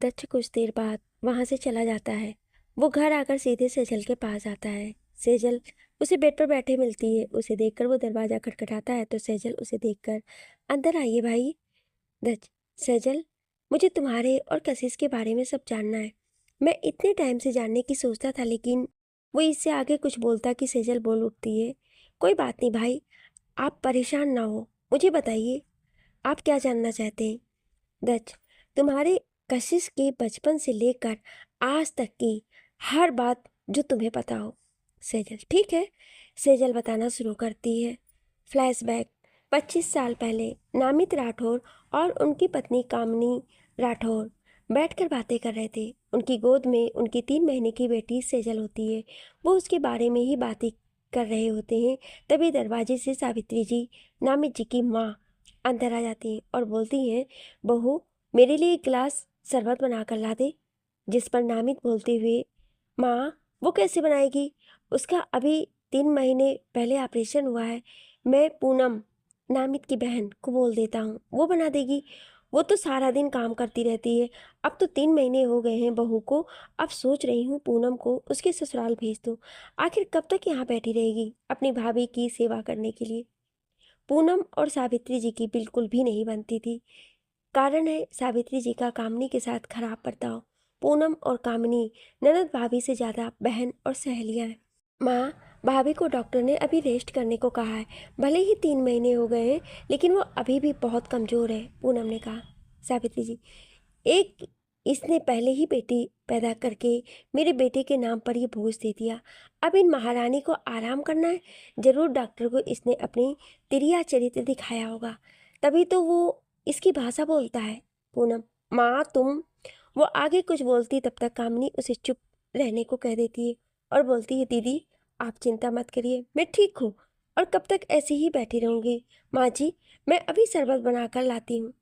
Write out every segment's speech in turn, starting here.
दक्ष कुछ देर बाद वहां से चला जाता है। वो घर आकर सीधे सेजल के पास आता है। सेजल उसे बेड पर बैठे मिलती है। उसे देखकर वो दरवाजा खटखटाता है तो सेजल उसे देखकर, अंदर आइए भाई। दक्ष, सेजल, मुझे तुम्हारे और कशिश के बारे में सब जानना है। मैं इतने टाइम से जानने की सोचता था, लेकिन वो इससे आगे कुछ बोलता कि सेजल बोल उठती है, कोई बात नहीं भाई, आप परेशान ना हो, मुझे बताइए आप क्या जानना चाहते हैं। दक्ष, तुम्हारे कशिश के बचपन से लेकर आज तक की हर बात जो तुम्हें पता हो। सेजल, ठीक है। सेजल बताना शुरू करती है। फ्लैशबैक 25 साल पहले नामित राठौर और उनकी पत्नी कामनी राठौर बैठकर बातें कर रहे थे। उनकी गोद में उनकी 3 महीने की बेटी सेजल होती है। वो उसके बारे में ही बातें कर रहे होते हैं। तभी दरवाजे से सावित्री जी, नामित जी की माँ, अंदर आ जाती हैं और बोलती हैं, बहू, मेरे लिए एक गिलास शरबत बना कर ला दे। जिस पर नामित बोलते हुए, माँ, वो कैसे बनाएगी, उसका अभी 3 महीने पहले ऑपरेशन हुआ है। मैं पूनम, नामित की बहन, को बोल देता हूँ, वो बना देगी। वो तो सारा दिन काम करती रहती है। अब तो 3 महीने हो गए हैं बहू को। अब सोच रही हूँ पूनम को उसके ससुराल भेज दूँ। आखिर कब तक यहाँ बैठी रहेगी अपनी भाभी की सेवा करने के लिए। पूनम और सावित्री जी की बिल्कुल भी नहीं बनती थी। कारण है सावित्री जी का कामनी के साथ खराब बर्ताव। पूनम और कामनी ननद भाभी से ज़्यादा बहन और सहेलियां हैं। माँ, भाभी को डॉक्टर ने अभी रेस्ट करने को कहा है। भले ही 3 महीने हो गए हैं, लेकिन वो अभी भी बहुत कमज़ोर है, पूनम ने कहा। सावित्री जी, एक इसने पहले ही बेटी पैदा करके मेरे बेटे के नाम पर ये बोझ दे दिया। अब इन महारानी को आराम करना है। जरूर डॉक्टर को इसने अपनी तिरिया चरित्र दिखाया होगा, तभी तो वो इसकी भाषा बोलता है। पूनम, माँ तुम। वो आगे कुछ बोलती तब तक कामनी उसे चुप रहने को कह देती है और बोलती है, दीदी आप चिंता मत करिए, मैं ठीक हूँ और कब तक ऐसे ही बैठी रहूंगी। माँ जी, मैं अभी शरबत बनाकर लाती हूँ।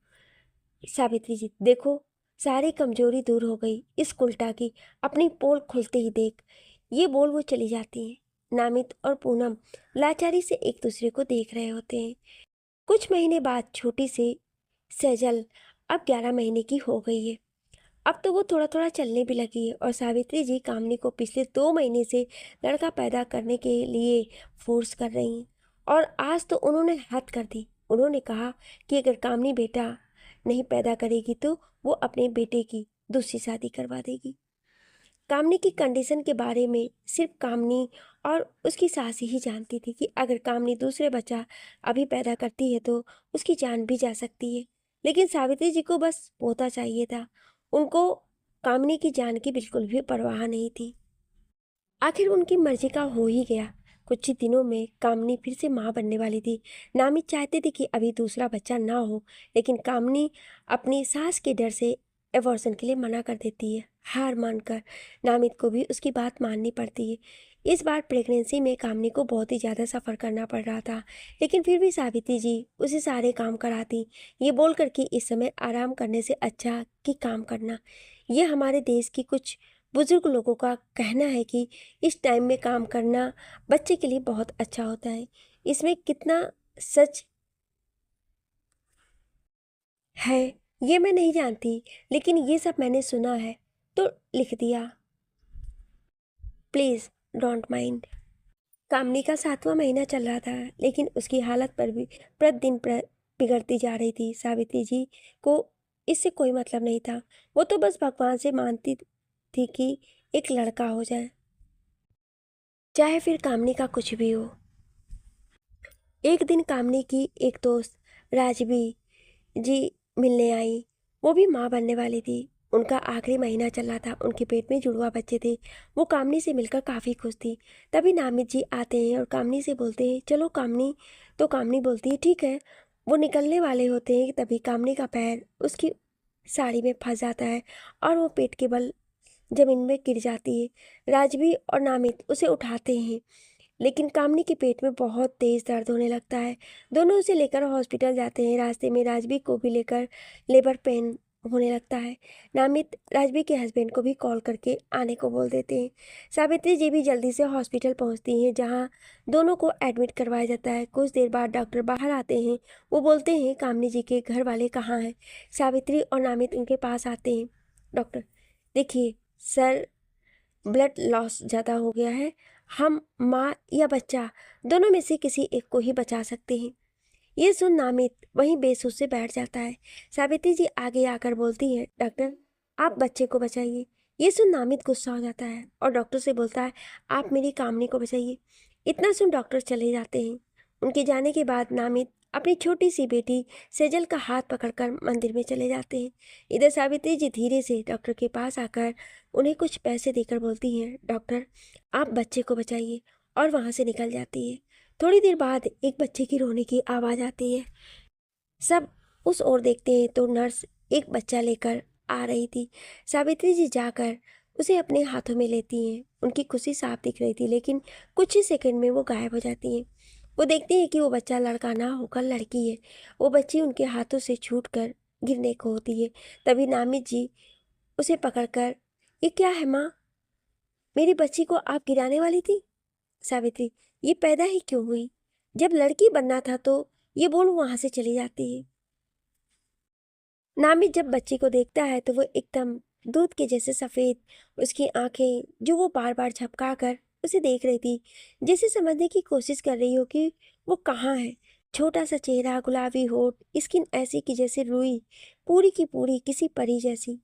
सावित्री जी, देखो, सारी कमजोरी दूर हो गई इस उल्टा की, अपनी पोल खुलते ही देख। ये बोल वो चली जाती हैं। नामित और पूनम लाचारी से एक दूसरे को देख रहे होते हैं। कुछ महीने बाद छोटी सी सेजल अब 11 महीने की हो गई है। अब तो वो थोड़ा थोड़ा चलने भी लगी है और सावित्री जी कामनी को पिछले 2 महीने से लड़का पैदा करने के लिए फोर्स कर रही हैं। और आज तो उन्होंने हद कर दी। उन्होंने कहा कि अगर कामनी बेटा नहीं पैदा करेगी तो वो अपने बेटे की दूसरी शादी करवा देगी। कामनी की कंडीशन के बारे में सिर्फ कामनी और उसकी सास ही जानती थी कि अगर कामनी दूसरे बच्चा अभी पैदा करती है तो उसकी जान भी जा सकती है। लेकिन सावित्री जी को बस पोता चाहिए था। उनको कामनी की जान की बिल्कुल भी परवाह नहीं थी। आखिर उनकी मर्जी का हो ही गया। कुछ ही दिनों में कामनी फिर से माँ बनने वाली थी। नामित चाहते थे कि अभी दूसरा बच्चा ना हो, लेकिन कामनी अपनी सास के डर से एबॉर्शन के लिए मना कर देती है। हार मानकर नामित को भी उसकी बात माननी पड़ती है। इस बार प्रेगनेंसी में कामनी को बहुत ही ज़्यादा सफ़र करना पड़ रहा था, लेकिन फिर भी सावित्री जी उसे सारे काम कराती, ये बोल कर कि इस समय आराम करने से अच्छा कि काम करना। ये हमारे देश की कुछ बुजुर्ग लोगों का कहना है कि इस टाइम में काम करना बच्चे के लिए बहुत अच्छा होता है। इसमें कितना सच है ये मैं नहीं जानती, लेकिन ये सब मैंने सुना है तो लिख दिया। Please don't mind. कामनी का 7वां महीना चल रहा था, लेकिन उसकी हालत पर भी प्रतिदिन बिगड़ती जा रही थी। सावित्री जी को इससे कोई मतलब नहीं था। वो तो बस भगवान से मानती थी कि एक लड़का हो जाए, चाहे फिर कामनी का कुछ भी हो। एक दिन कामनी की एक दोस्त राजबी जी मिलने आई। वो भी माँ बनने वाली थी। उनका आखिरी महीना चल रहा था। उनके पेट में जुड़वा बच्चे थे। वो कामनी से मिलकर काफ़ी खुश थी। तभी नामित जी आते हैं और कामनी से बोलते हैं, चलो कामनी। तो कामनी बोलती है, ठीक है। वो निकलने वाले होते हैं तभी कामनी का पैर उसकी साड़ी में फंस जाता है और वो पेट के बल जमीन में गिर जाती है। राजबी और नामित उसे उठाते हैं, लेकिन कामनी के पेट में बहुत तेज़ दर्द होने लगता है। दोनों उसे लेकर हॉस्पिटल जाते हैं। रास्ते में राजबी को भी लेकर लेबर पेन होने लगता है। नामित राजबी के हस्बैंड को भी कॉल करके आने को बोल देते हैं। सावित्री जी भी जल्दी से हॉस्पिटल पहुंचती हैं, जहां दोनों को एडमिट करवाया जाता है। कुछ देर बाद डॉक्टर बाहर आते हैं। वो बोलते हैं, कामनी जी के घर वाले कहाँ हैं। सावित्री और नामित उनके पास आते हैं। डॉक्टर, देखिए सर, ब्लड लॉस ज़्यादा हो गया है। हम माँ या बच्चा दोनों में से किसी एक को ही बचा सकते हैं। ये सुन नामित वहीं बेसुध से बैठ जाता है। सावित्री जी आगे आकर बोलती है, डॉक्टर आप बच्चे को बचाइए। ये सुन नामित गुस्सा हो जाता है और डॉक्टर से बोलता है, आप मेरी कामनी को बचाइए। इतना सुन डॉक्टर चले जाते हैं। उनके जाने के बाद नामित अपनी छोटी सी बेटी सेजल का हाथ पकड़कर मंदिर में चले जाते हैं। इधर सावित्री जी धीरे से डॉक्टर के पास आकर उन्हें कुछ पैसे देकर बोलती हैं, डॉक्टर आप बच्चे को बचाइए, और वहाँ से निकल जाती है। थोड़ी देर बाद एक बच्चे की रोने की आवाज़ आती है। सब उस ओर देखते हैं तो नर्स एक बच्चा लेकर आ रही थी। सावित्री जी जाकर उसे अपने हाथों में लेती हैं। उनकी खुशी साफ दिख रही थी, लेकिन कुछ ही सेकंड में वो गायब हो जाती हैं। वो देखते हैं कि वो बच्चा लड़का ना होकर लड़की है। वो बच्ची उनके हाथों से छूटकर गिरने को होती है। तभी नामित जी उसे पकड़कर, ये क्या है माँ, मेरी बच्ची को आप गिराने वाली थी? सावित्री, ये पैदा ही क्यों हुई? जब लड़की बनना था तो ये बोल वहां से चली जाती है। नामित जब बच्ची को देखता है तो वो एकदम दूध के जैसे सफेद, उसकी आंखें जो वो बार बार झपका कर उसे देख रही थी, जैसे समझने की कोशिश कर रही हो कि वो कहाँ है। छोटा सा चेहरा, गुलाबी होठ, स्किन ऐसी की जैसे रुई, पूरी की पूरी किसी परी जैसी।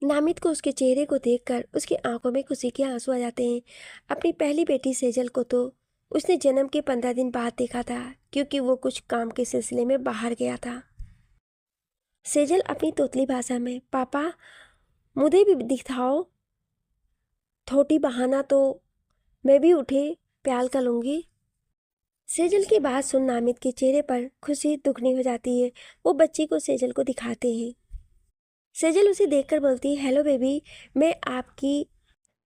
नामित को उसके चेहरे को देखकर उसकी आंखों में खुशी के आंसू आ जाते हैं। अपनी पहली बेटी सेजल को तो उसने जन्म के 15 दिन बाद देखा था, क्योंकि वो कुछ काम के सिलसिले में बाहर गया था। सेजल अपनी तोतली भाषा में, पापा मुझे भी दिखाओ थोटी बहाना तो मैं भी उठे प्याल कर लूंगी। सेजल की बात सुन नामित के चेहरे पर खुशी दुगनी हो जाती है। वो बच्ची को सेजल को दिखाते हैं। सेजल उसे देखकर बोलती है, हेलो बेबी, मैं आपकी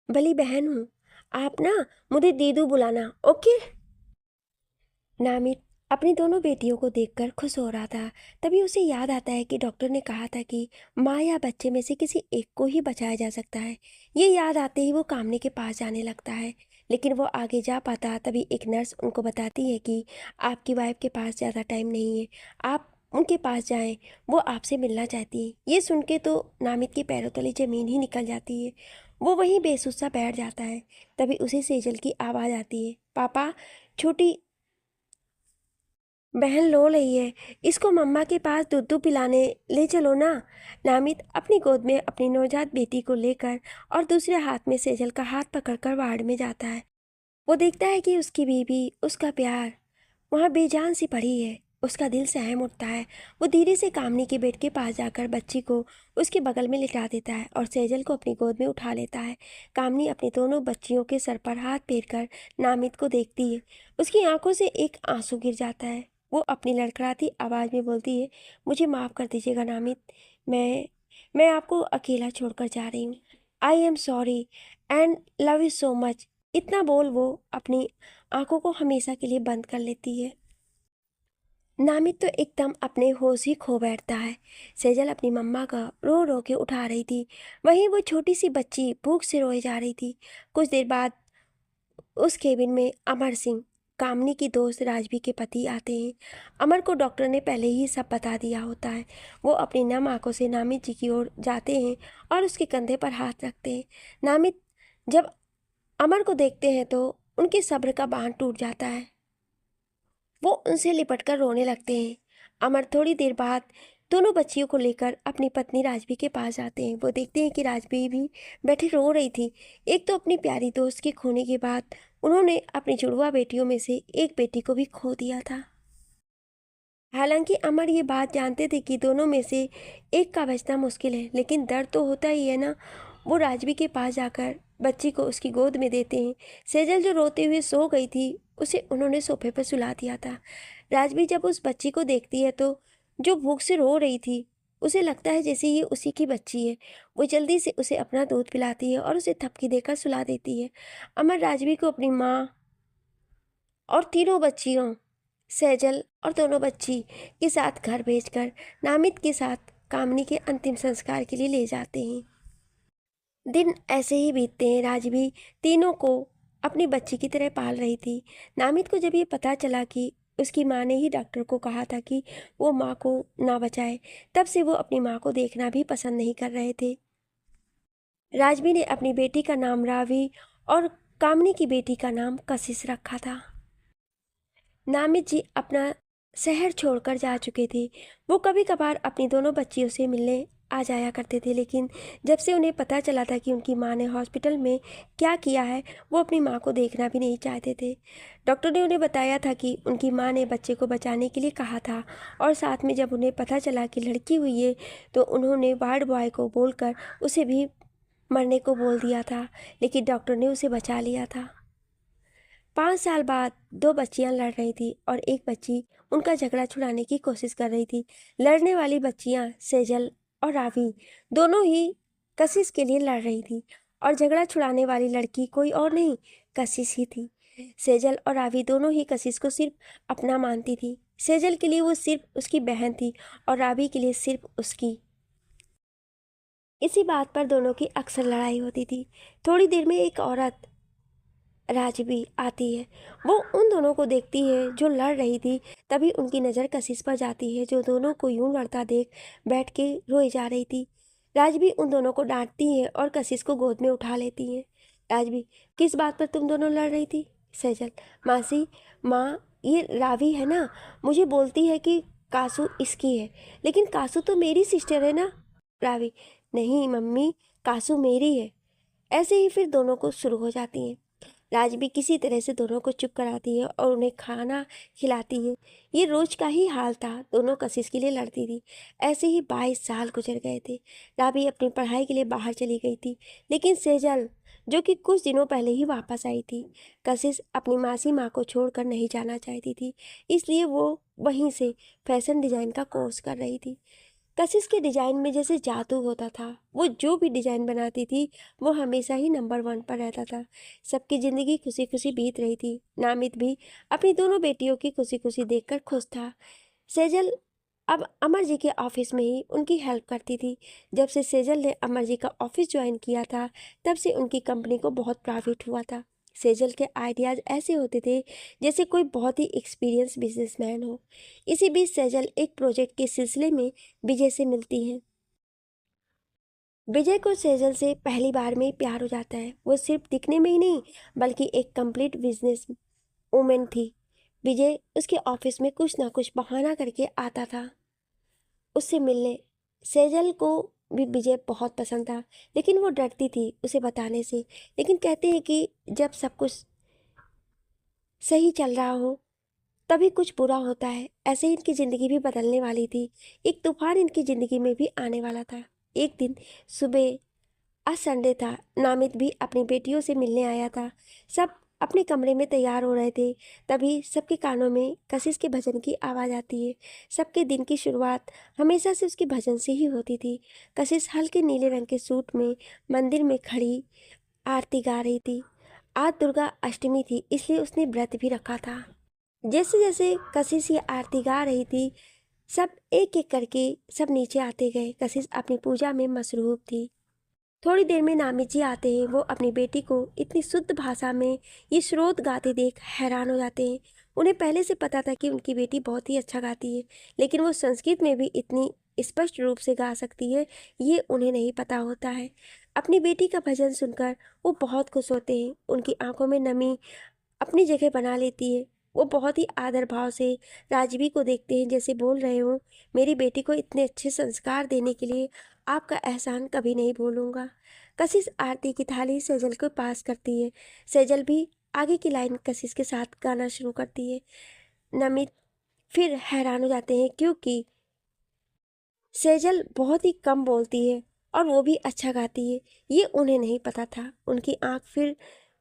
बली बहन हूँ। आप ना मुझे दीदू बुलाना, ओके? नामित अपनी दोनों बेटियों को देखकर खुश हो रहा था। तभी उसे याद आता है कि डॉक्टर ने कहा था कि माँ या बच्चे में से किसी एक को ही बचाया जा सकता है। ये याद आते ही वो कामने के पास जाने लगता है, लेकिन वो आगे जा पाता तभी एक नर्स उनको बताती है कि आपकी वाइफ के पास ज़्यादा टाइम नहीं है, आप उनके पास जाएं, वो आपसे मिलना चाहती है। ये सुन के तो नामित के पैरों तले ज़मीन ही निकल जाती है। वो वहीं बेसुध सा बैठ जाता है। तभी उसे सेजल की आवाज़ आती है, पापा छोटी बहन रो रही है, इसको मम्मा के पास दूध पिलाने ले चलो ना। नामित अपनी गोद में अपनी नवजात बेटी को लेकर और दूसरे हाथ में सेजल का हाथ पकड़कर वार्ड में जाता है। वो देखता है कि उसकी बीवी, उसका प्यार वहाँ बेजान सी पड़ी है। उसका दिल सहम उठता है। वो धीरे से कामनी के बेड के पास जाकर बच्ची को उसके बगल में लिटा देता है और सेजल को अपनी गोद में उठा लेता है। कामनी अपनी दोनों बच्चियों के सर पर हाथ फेर कर नामित को देखती है। उसकी आंखों से एक आंसू गिर जाता है। वो अपनी लड़खड़ाती आवाज़ में बोलती है, मुझे माफ़ कर दीजिएगा नामित, मैं आपको अकेला छोड़कर जा रही हूँ। I am sorry and love you so much. इतना बोल वो अपनी आंखों को हमेशा के लिए बंद कर लेती है। नामित तो एकदम अपने होश ही खो बैठता है। सेजल अपनी मम्मा का रो रो के उठा रही थी, वहीं वो छोटी सी बच्ची भूख से रोए जा रही थी। कुछ देर बाद उस केबिन में अमर सिंह, कामनी की दोस्त राजवी के पति आते हैं। अमर को डॉक्टर ने पहले ही सब बता दिया होता है। वो अपनी नम आंखों से नामित जी की ओर जाते हैं और उसके कंधे पर हाथ रखते हैं। नामित जब अमर को देखते हैं तो उनके सब्र का बांध टूट जाता है। वो उनसे लिपटकर रोने लगते हैं। अमर थोड़ी देर बाद दोनों बच्चियों को लेकर अपनी पत्नी राजवी के पास आते हैं। वो देखते हैं कि राजवी भी बैठी रो रही थी। एक तो अपनी प्यारी दोस्त के खोने के बाद उन्होंने अपनी जुड़वा बेटियों में से एक बेटी को भी खो दिया था। हालांकि अमर ये बात जानते थे कि दोनों में से एक का बचना मुश्किल है, लेकिन दर्द तो होता ही है ना। वो राजवी के पास जाकर बच्ची को उसकी गोद में देते हैं। सेजल जो रोते हुए सो गई थी, उसे उन्होंने सोफे पर सुला दिया था। राजवी जब उस बच्ची को देखती है तो जो भूख से रो रही थी, उसे लगता है जैसे ये उसी की बच्ची है। वो जल्दी से उसे अपना दूध पिलाती है और उसे थपकी देकर सुला देती है। अमर राजवी को अपनी माँ और तीनों बच्चियों, सेजल और दोनों बच्ची के साथ घर भेजकर नामित के साथ कामनी के अंतिम संस्कार के लिए ले जाते हैं। दिन ऐसे ही बीतते हैं। राजवी तीनों को अपनी बच्ची की तरह पाल रही थी। नामित को जब ये पता चला कि उसकी माँ ने ही डॉक्टर को कहा था कि वो माँ को ना बचाए। तब से वो अपनी माँ को देखना भी पसंद नहीं कर रहे थे। राजवी ने अपनी बेटी का नाम रावी और कामनी की बेटी का नाम कशिश रखा था। नामित जी अपना शहर छोड़कर जा चुके थे। वो कभी कभार अपनी दोनों बच्चियों से मिलने आ जाया करते थे, लेकिन जब से उन्हें पता चला था कि उनकी माँ ने हॉस्पिटल में क्या किया है, वो अपनी माँ को देखना भी नहीं चाहते थे। डॉक्टर ने उन्हें बताया था कि उनकी माँ ने बच्चे को बचाने के लिए कहा था, और साथ में जब उन्हें पता चला कि लड़की हुई है तो उन्होंने वार्ड बॉय को बोलकर उसे भी मरने को बोल दिया था, लेकिन डॉक्टर ने उसे बचा लिया था। 5 साल बाद 2 बच्चियां लड़ रही थी और एक बच्ची उनका झगड़ा छुड़ाने की कोशिश कर रही थी। लड़ने वाली बच्चियां सेजल और रावी दोनों ही कशिश के लिए लड़ रही थी, और झगड़ा छुड़ाने वाली लड़की कोई और नहीं, कशिश ही थी। सेजल और रावी दोनों ही कशिश को सिर्फ अपना मानती थी। सेजल के लिए वो सिर्फ उसकी बहन थी और रावी के लिए सिर्फ उसकी। इसी बात पर दोनों की अक्सर लड़ाई होती थी। थोड़ी देर में एक औरत राजवी आती है। वो उन दोनों को देखती है जो लड़ रही थी। तभी उनकी नज़र कशिश पर जाती है, जो दोनों को यूं लड़ता देख बैठ के रोई जा रही थी। राजवी उन दोनों को डांटती है और कशिश को गोद में उठा लेती है। राजवी, किस बात पर तुम दोनों लड़ रही थी? सैजल, मासी, माँ, ये रावी है ना, मुझे बोलती है कि कासू इसकी है, लेकिन कासू तो मेरी सिस्टर है ना। रावी, नहीं मम्मी, कासू मेरी है। ऐसे ही फिर दोनों को शुरू हो जाती हैं। राजवी किसी तरह से दोनों को चुप कराती है और उन्हें खाना खिलाती है। ये रोज का ही हाल था, दोनों कशिश के लिए लड़ती थी। ऐसे ही 22 साल गुजर गए थे। रावी अपनी पढ़ाई के लिए बाहर चली गई थी, लेकिन सेजल, जो कि कुछ दिनों पहले ही वापस आई थी, कशिश अपनी मासी माँ को छोड़कर नहीं जाना चाहती थी, इसलिए वो वहीं से फैशन डिज़ाइन का कोर्स कर रही थी। कशिश के डिज़ाइन में जैसे जादू होता था। वो जो भी डिज़ाइन बनाती थी वो हमेशा ही नंबर 1 पर रहता था। सबकी ज़िंदगी खुशी खुशी बीत रही थी। नामित भी अपनी दोनों बेटियों की खुशी खुशी देखकर खुश था। सेजल अब अमर जी के ऑफिस में ही उनकी हेल्प करती थी। जब से सेजल ने अमर जी का ऑफिस ज्वाइन किया था, तब से उनकी कंपनी को बहुत प्रॉफिट हुआ था। सेजल के आइडियाज़ ऐसे होते थे जैसे कोई बहुत ही एक्सपीरियंस बिजनेसमैन हो। इसी बीच सेजल एक प्रोजेक्ट के सिलसिले में विजय से मिलती हैं। विजय को सेजल से पहली बार में ही प्यार हो जाता है। वो सिर्फ दिखने में ही नहीं, बल्कि एक कंप्लीट बिजनेस वूमेन थी। विजय उसके ऑफिस में कुछ ना कुछ बहाना करके आता था उससे मिलने। सेजल को भी विजय बहुत पसंद था, लेकिन वो डरती थी उसे बताने से। लेकिन कहते हैं कि जब सब कुछ सही चल रहा हो तभी कुछ बुरा होता है। ऐसे ही इनकी ज़िंदगी भी बदलने वाली थी। एक तूफान इनकी ज़िंदगी में भी आने वाला था। एक दिन सुबह, आज संडे था, नामित भी अपनी बेटियों से मिलने आया था। सब अपने कमरे में तैयार हो रहे थे। तभी सबके कानों में कशिश के भजन की आवाज़ आती है। सबके दिन की शुरुआत हमेशा से उसके भजन से ही होती थी। कशिश हल्के नीले रंग के सूट में मंदिर में खड़ी आरती गा रही थी। आज दुर्गा अष्टमी थी, इसलिए उसने व्रत भी रखा था। जैसे जैसे कशिश ये आरती गा रही थी, सब एक एक करके सब नीचे आते गए। कशिश अपनी पूजा में मसरूफ थी। थोड़ी देर में नामित जी आते हैं। वो अपनी बेटी को इतनी शुद्ध भाषा में ये श्रोत गाते देख हैरान हो जाते हैं। उन्हें पहले से पता था कि उनकी बेटी बहुत ही अच्छा गाती है, लेकिन वो संस्कृत में भी इतनी स्पष्ट रूप से गा सकती है, ये उन्हें नहीं पता होता है। अपनी बेटी का भजन सुनकर वो बहुत खुश होते हैं। उनकी आंखों में नमी अपनी जगह बना लेती है। वो बहुत ही आदर भाव से राजवी को देखते हैं, जैसे बोल रहे हो, मेरी बेटी को इतने अच्छे संस्कार देने के लिए आपका एहसान कभी नहीं भूलूंगा। कशिश आरती की थाली सेजल को पास करती है। सेजल भी आगे की लाइन कशिश के साथ गाना शुरू करती है। नमित फिर हैरान हो जाते हैं, क्योंकि सेजल बहुत ही कम बोलती है और वो भी अच्छा गाती है। ये उन्हें नहीं पता था। उनकी आंख फिर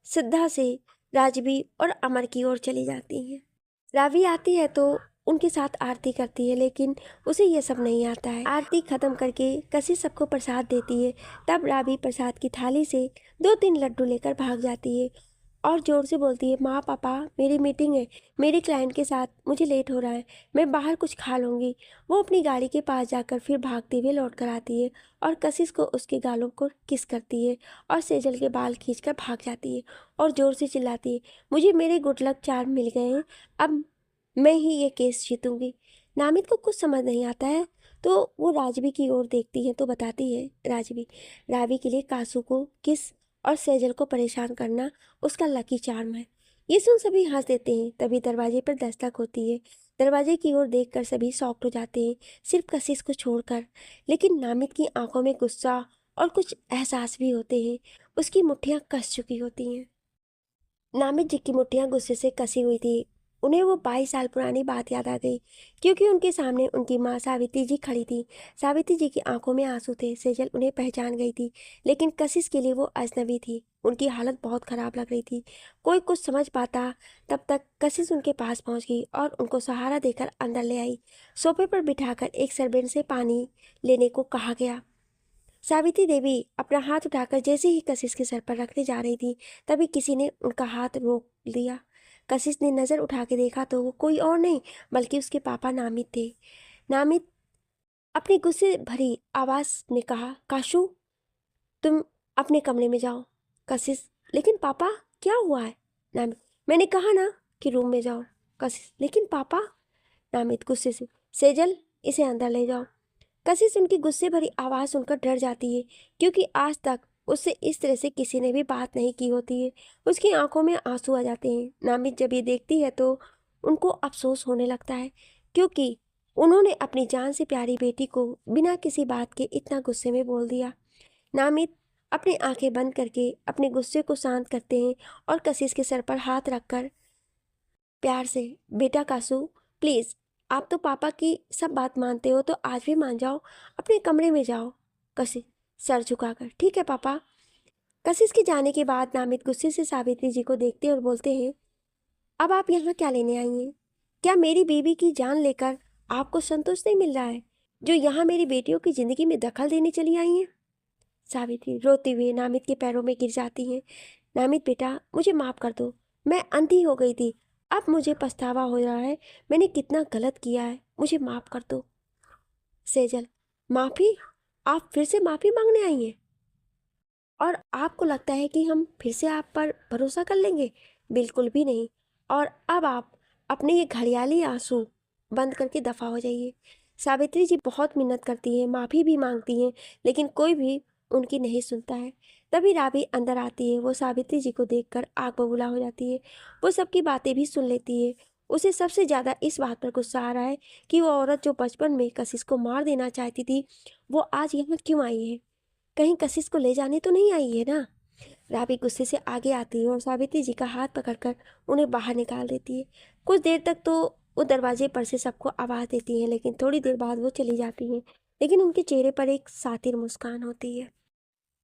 सिद्धा से राजवी और अमर की ओर चली जाती हैं। रावी आती है तो उनके साथ आरती करती है, लेकिन उसे ये सब नहीं आता है। आरती खत्म करके कशिश सबको प्रसाद देती है। तब रावी प्रसाद की थाली से 2-3 लड्डू लेकर भाग जाती है और जोर से बोलती है, माँ पापा, मेरी मीटिंग है, मेरे क्लाइंट के साथ, मुझे लेट हो रहा है, मैं बाहर कुछ खा लूँगी। वो अपनी गाड़ी के पास जाकर फिर भागते हुए लौट कर आती है और कशिश को उसके गालों को किस करती है और सेजल के बाल खींचकर भाग जाती है और ज़ोर से चिल्लाती है, मुझे मेरे गुड लक चार्म मिल गए हैं, अब मैं ही ये केस जीतूंगी। नामित को कुछ समझ नहीं आता है तो वो राजवी की ओर देखती है तो बताती है राजवी, रावी के लिए कासू को किस और सेजल को परेशान करना उसका लकी चार्म है। ये सुन सभी हंस देते हैं। तभी दरवाजे पर दस्तक होती है। दरवाजे की ओर देखकर सभी शॉक्ड हो जाते हैं, सिर्फ कशिश को छोड़कर। लेकिन नामित की आंखों में गुस्सा और कुछ एहसास भी होते हैं। उसकी मुट्ठियां कस चुकी होती हैं। नामित जी की मुट्ठियां गुस्से से कसी हुई थी। उन्हें वो 22 साल पुरानी बात याद आ गई, क्योंकि उनके सामने उनकी माँ सावित्री जी खड़ी थी। सावित्री जी की आंखों में आंसू थे। सेजल उन्हें पहचान गई थी, लेकिन कशिश के लिए वो अजनबी थी। उनकी हालत बहुत खराब लग रही थी। कोई कुछ समझ पाता तब तक कशिश उनके पास पहुंच गई और उनको सहारा देकर अंदर ले आई। सोफे पर बिठाकर एक सर्वेंट से पानी लेने को कहा गया। सावित्री देवी अपना हाथ उठाकर जैसे ही कशिश के सर पर रखने जा रही थी, तभी किसी ने उनका हाथ रोक दिया। कशिश ने नजर उठा के देखा तो वो कोई और नहीं बल्कि उसके पापा नामित थे। नामित अपनी गुस्से भरी आवाज में कहा, काशू, तुम अपने कमरे में जाओ। कशिश, लेकिन पापा, क्या हुआ है? नामित, मैंने कहा ना कि रूम में जाओ। कशिश, लेकिन पापा। नामित गुस्से से, सेजल, इसे अंदर ले जाओ। कशिश उनकी गुस्से भरी आवाज़ सुनकर डर जाती है, क्योंकि आज तक उससे इस तरह से किसी ने भी बात नहीं की होती है। उसकी आंखों में आंसू आ जाते हैं। नामित जब ये देखती है तो उनको अफसोस होने लगता है, क्योंकि उन्होंने अपनी जान से प्यारी बेटी को बिना किसी बात के इतना गुस्से में बोल दिया। नामित अपनी आंखें बंद करके अपने गुस्से को शांत करते हैं और कशिश के सर पर हाथ रखकर प्यार से, बेटा कासू, प्लीज, आप तो पापा की सब बात मानते हो तो आज भी मान जाओ, अपने कमरे में जाओ। कशिश सर झुकाकर, ठीक है पापा। कशिश के जाने के बाद नामित गुस्से से सावित्री जी को देखते और बोलते हैं, अब आप यहाँ क्या लेने आई हैं? क्या मेरी बीवी की जान लेकर आपको संतोष नहीं मिल रहा है, जो यहाँ मेरी बेटियों की जिंदगी में दखल देने चली आई हैं? सावित्री रोते हुए नामित के पैरों में गिर जाती हैं। नामित बेटा, मुझे माफ कर दो। मैं अंधी हो गई थी। अब मुझे पछतावा हो रहा है। मैंने कितना गलत किया है, मुझे माफ कर दो। सेजल, माफी? आप फिर से माफी मांगने आई हैं? और आपको लगता है कि हम फिर से आप पर भरोसा कर लेंगे? बिल्कुल भी नहीं। और अब आप अपने ये घड़ियाली आंसू बंद करके दफा हो जाइए। सावित्री जी बहुत मिन्नत करती हैं, माफ़ी भी मांगती हैं, लेकिन कोई भी उनकी नहीं सुनता है। तभी राबी अंदर आती है। वो सावित्री जी को देखकर आग बबूला हो जाती है। वो सबकी बातें भी सुन लेती है। उसे सबसे ज़्यादा इस बात पर गुस्सा आ रहा है कि वो औरत जो बचपन में कशिश को मार देना चाहती थी, वो आज यहाँ क्यों आई है? कहीं कशिश को ले जाने तो नहीं आई है ना? राबी गुस्से से आगे आती है और सावित्री जी का हाथ पकड़कर उन्हें बाहर निकाल देती है। कुछ देर तक तो वो दरवाजे पर से सबको आवाज़ देती हैं, लेकिन थोड़ी देर बाद वो चली जाती हैं। लेकिन उनके चेहरे पर एक सातिर मुस्कान होती है।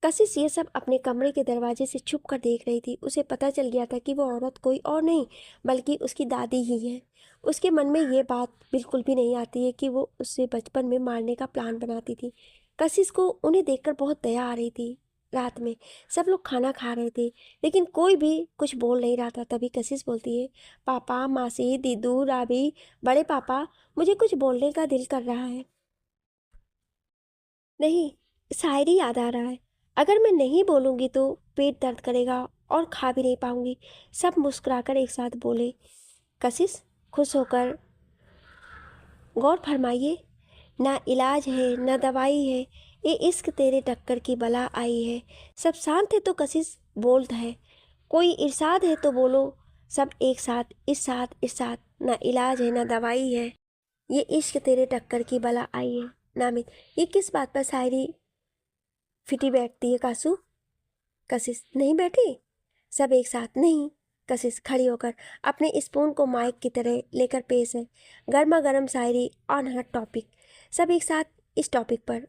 कशिश ये सब अपने कमरे के दरवाजे से छुप कर देख रही थी। उसे पता चल गया था कि वो औरत कोई और नहीं बल्कि उसकी दादी ही है। उसके मन में ये बात बिल्कुल भी नहीं आती है कि वो उससे बचपन में मारने का प्लान बनाती थी। कशिश को उन्हें देखकर बहुत दया आ रही थी। रात में सब लोग खाना खा रहे थे, लेकिन कोई भी कुछ बोल नहीं रहा था। तभी कशिश बोलती है, पापा, मासी, दीदू, राबी, बड़े पापा, मुझे कुछ बोलने का दिल कर रहा है। नहीं, शायरी याद आ रहा है। अगर मैं नहीं बोलूँगी तो पेट दर्द करेगा और खा भी नहीं पाऊंगी। सब मुस्कुराकर एक साथ बोले। कशिश खुश होकर, गौर फरमाइए, ना इलाज है ना दवाई है, ये इश्क तेरे टक्कर की बला आई है। सब शांत है तो कशिश बोलता है, कोई इरशाद है तो बोलो। सब एक साथ, इरशाद इरशाद, ना इलाज है ना दवाई है, ये इश्क तेरे टक्कर की बला आई है। नामित, ये किस बात पर शायरी फिटी बैठती है कासू? कशिश, नहीं बैठी? सब एक साथ, नहीं। कशिश खड़ी होकर अपने स्पून को माइक की तरह लेकर पेश है, गर्मा गर्म शायरी ऑन हर टॉपिक। सब एक साथ इस टॉपिक पर।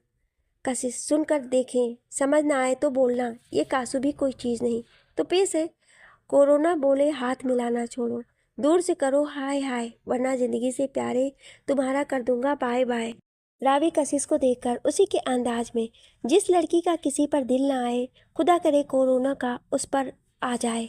कशिश, सुनकर देखें, समझ ना आए तो बोलना, ये कासू भी कोई चीज़ नहीं। तो पेश है, कोरोना बोले हाथ मिलाना छोड़ो, दूर से करो हाय हाय, वरना जिंदगी से प्यारे तुम्हारा कर दूंगा बाय बाय। रावी कशिश को देखकर उसी के अंदाज में, जिस लड़की का किसी पर दिल ना आए, खुदा करे कोरोना का उस पर आ जाए।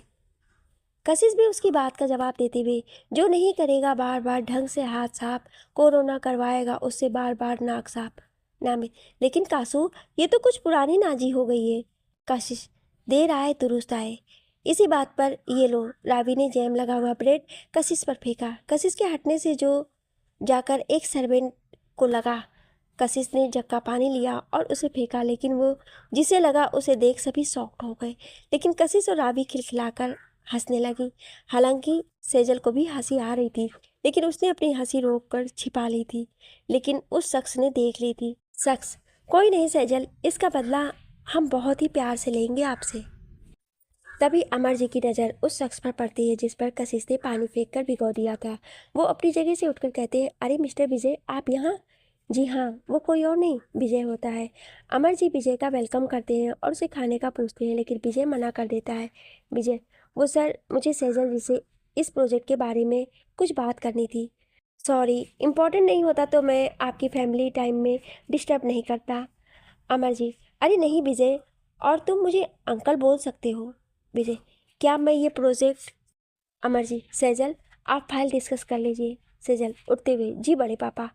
कशिश भी उसकी बात का जवाब देते हुए, जो नहीं करेगा बार बार ढंग से हाथ साफ, कोरोना करवाएगा उससे बार बार नाक साफ। नामित, लेकिन कासू, ये तो कुछ पुरानी नाजी हो गई है। कशिश, देर आए दुरुस्त आए, इसी बात पर ये लो, रावी ने जैम लगा हुआ ब्रेड कशिश पर फेंका। कशिश के हटने से जो जाकर एक सर्वेंट को लगा। कशिश ने जग का पानी लिया और उसे फेंका, लेकिन वो जिसे लगा उसे देख सभी शॉक्ड हो गए। लेकिन कशिश और रावी खिलखिलाकर हंसने लगी। हालांकि सेजल को भी हंसी आ रही थी, लेकिन उसने अपनी हंसी रोककर छिपा ली थी। लेकिन उस शख्स ने देख ली थी। शख्स, कोई नहीं सेजल, इसका बदला हम बहुत ही प्यार से लेंगे आपसे। तभी अमर जी की नज़र उस शख्स पर पड़ती है जिस पर कशिश ने पानी फेंक कर भिगो दिया था। वो अपनी जगह से उठकर कहते हैं, अरे मिस्टर विजय, आप यहाँ? जी हाँ, वो कोई और नहीं विजय होता है। अमर जी विजय का वेलकम करते हैं और उसे खाने का पूछते हैं, लेकिन विजय मना कर देता है। विजय, वो सर, मुझे सेजल जी से इस प्रोजेक्ट के बारे में कुछ बात करनी थी। सॉरी, इम्पोर्टेंट नहीं होता तो मैं आपकी फैमिली टाइम में डिस्टर्ब नहीं करता। अमर जी, अरे नहीं विजय, और तुम मुझे अंकल बोल सकते हो। विजय, क्या मैं ये प्रोजेक्ट? अमर जी, सेजल आप फाइल डिस्कस कर लीजिए। सेजल उठते हुए, जी बड़े पापा।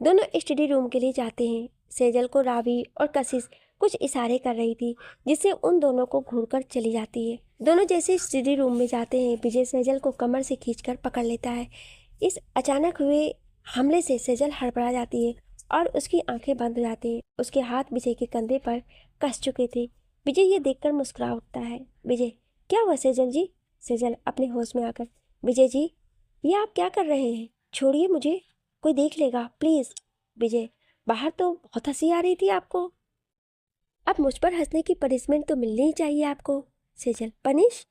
दोनों स्टडी रूम के लिए जाते हैं। सेजल को रावी और कशिश कुछ इशारे कर रही थी, जिससे उन दोनों को घूरकर चली जाती है। दोनों जैसे स्टडी रूम में जाते हैं, विजय सेजल को कमर से खींचकर पकड़ लेता है। इस अचानक हुए हमले से सेजल हड़बड़ा जाती है और उसकी आंखें बंद हो जाती हैं। उसके हाथ विजय के कंधे पर कस चुके थे। विजय ये देखकर मुस्कुरा उठता है। विजय, क्या हुआ सेजल जी? सेजल अपने होश में आकर, विजय जी, ये आप क्या कर रहे हैं? छोड़िए मुझे, कोई देख लेगा प्लीज। विजय, बाहर तो बहुत हंसी आ रही थी आपको, अब मुझ पर हंसने की पनिशमेंट तो मिलनी ही चाहिए आपको। सेजल, पनिश?